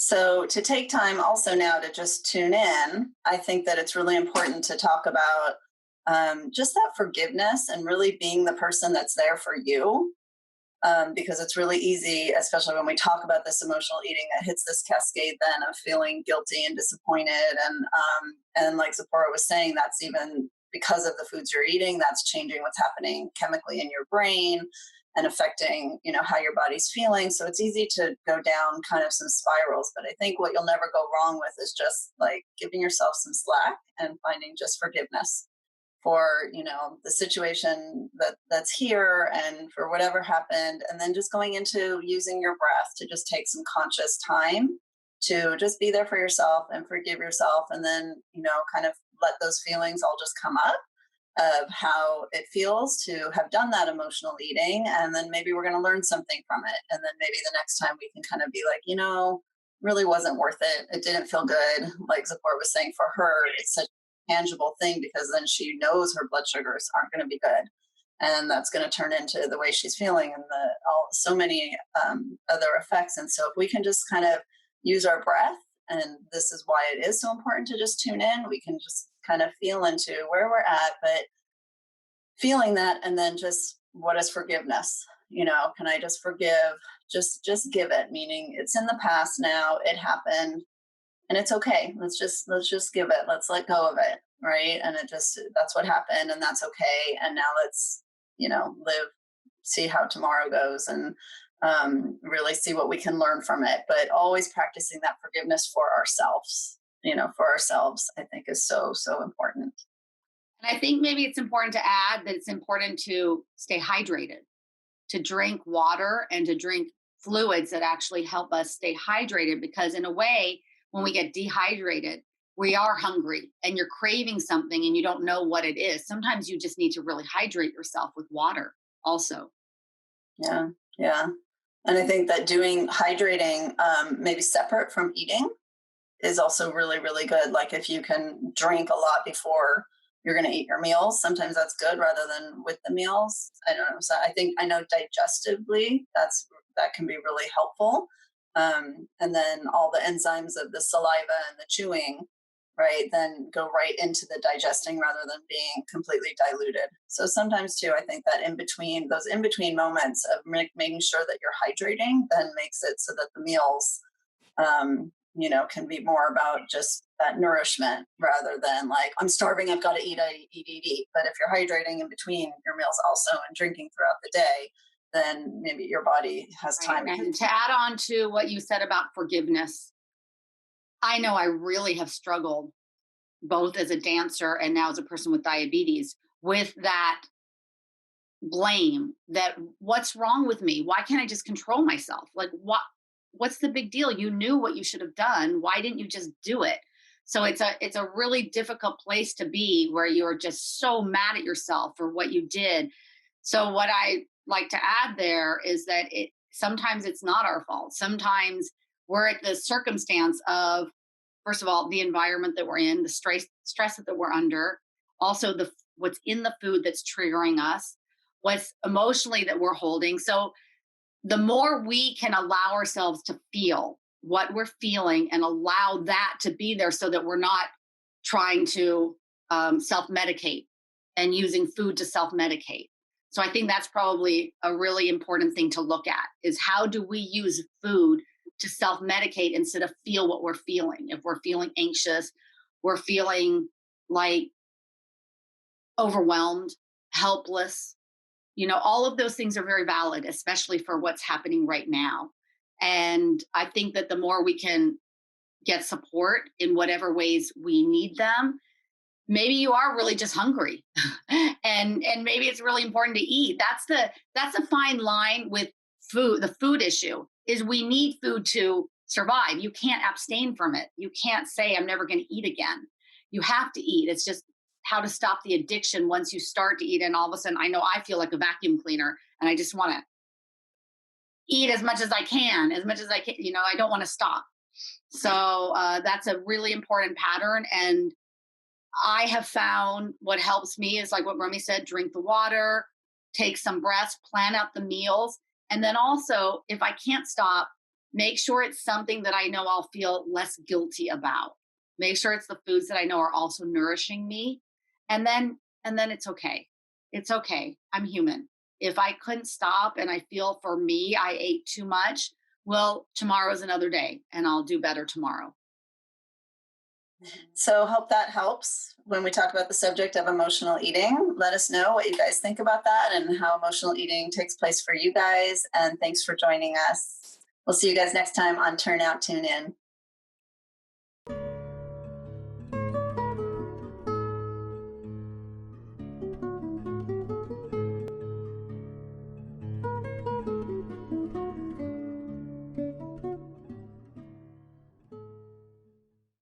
So, to take time also now to just tune in, I think that it's really important to talk about just that forgiveness and really being the person that's there for you. Because it's really easy, especially when we talk about this emotional eating, that hits this cascade then of feeling guilty and disappointed. And like Zipporah was saying, that's even because of the foods you're eating, that's changing what's happening chemically in your brain and affecting, how your body's feeling. So it's easy to go down kind of some spirals. But I think what you'll never go wrong with is just like giving yourself some slack and finding just forgiveness for the situation that's here and for whatever happened, and then just going into using your breath to just take some conscious time to just be there for yourself and forgive yourself, and then kind of let those feelings all just come up of how it feels to have done that emotional eating, and then maybe we're going to learn something from it, and then maybe the next time we can kind of be like, really wasn't worth it, it didn't feel good. Like Zipporah was saying, for her it's such tangible thing because then she knows her blood sugars aren't going to be good, and that's going to turn into the way she's feeling and so many other effects. And so if we can just kind of use our breath, and this is why it is so important to just tune in, we can just kind of feel into where we're at, but feeling that, and then just what is forgiveness. Can I just forgive, just give it, meaning it's in the past now, it happened, and it's okay. Let's just give it. Let's let go of it, right? And that's what happened, and that's okay. And now let's live, see how tomorrow goes, and really see what we can learn from it. But always practicing that forgiveness for ourselves. For ourselves, I think is so important. And I think maybe it's important to add that it's important to stay hydrated, to drink water and to drink fluids that actually help us stay hydrated, because in a way, when we get dehydrated, we are hungry and you're craving something and you don't know what it is. Sometimes you just need to really hydrate yourself with water also. Yeah, yeah. And I think that doing hydrating maybe separate from eating is also really, really good. Like if you can drink a lot before you're going to eat your meals, sometimes that's good rather than with the meals. I don't know. So I know digestively that can be really helpful. And then all the enzymes of the saliva and the chewing, right, then go right into the digesting rather than being completely diluted. So sometimes too, I think that those in between moments of making sure that you're hydrating then makes it so that the meals, can be more about just that nourishment rather than like, I'm starving, I've got to eat, eat. But if you're hydrating in between your meals also and drinking throughout the day, then maybe your body has Right. time. And to add on to what you said about forgiveness, I know I really have struggled both as a dancer and now as a person with diabetes with that blame, that what's wrong with me? Why can't I just control myself? Like what's the big deal? You knew what you should have done. Why didn't you just do it? So it's a really difficult place to be where you're just so mad at yourself for what you did. So what I like to add there is that sometimes it's not our fault. Sometimes we're at the circumstance of, first of all, the environment that we're in, the stress that we're under, also what's in the food that's triggering us, what's emotionally that we're holding. So the more we can allow ourselves to feel what we're feeling and allow that to be there so that we're not trying to self-medicate and using food to self-medicate. So I think that's probably a really important thing to look at, is how do we use food to self-medicate instead of feel what we're feeling. If we're feeling anxious, we're feeling like overwhelmed, helpless, all of those things are very valid, especially for what's happening right now. And I think that the more we can get support in whatever ways we need them, maybe you are really just hungry and maybe it's really important to eat. That's a fine line with food. The food issue is we need food to survive. You can't abstain from it. You can't say I'm never going to eat again. You have to eat. It's just how to stop the addiction once you start to eat. And all of a sudden, I know I feel like a vacuum cleaner and I just want to eat as much as I can. I don't want to stop. So that's a really important pattern. And I have found what helps me is like what Romy said, drink the water, take some breaths, plan out the meals. And then also, if I can't stop, Make sure it's something that I know I'll feel less guilty about. Make sure it's the foods that I know are also nourishing me. And then it's okay. It's okay. I'm human. If I couldn't stop and I feel for me I ate too much, well, tomorrow's another day and I'll do better tomorrow. So, hope that helps when we talk about the subject of emotional eating. Let us know what you guys think about that and how emotional eating takes place for you guys. And thanks for joining us. We'll see you guys next time on Turn Out, Tune In.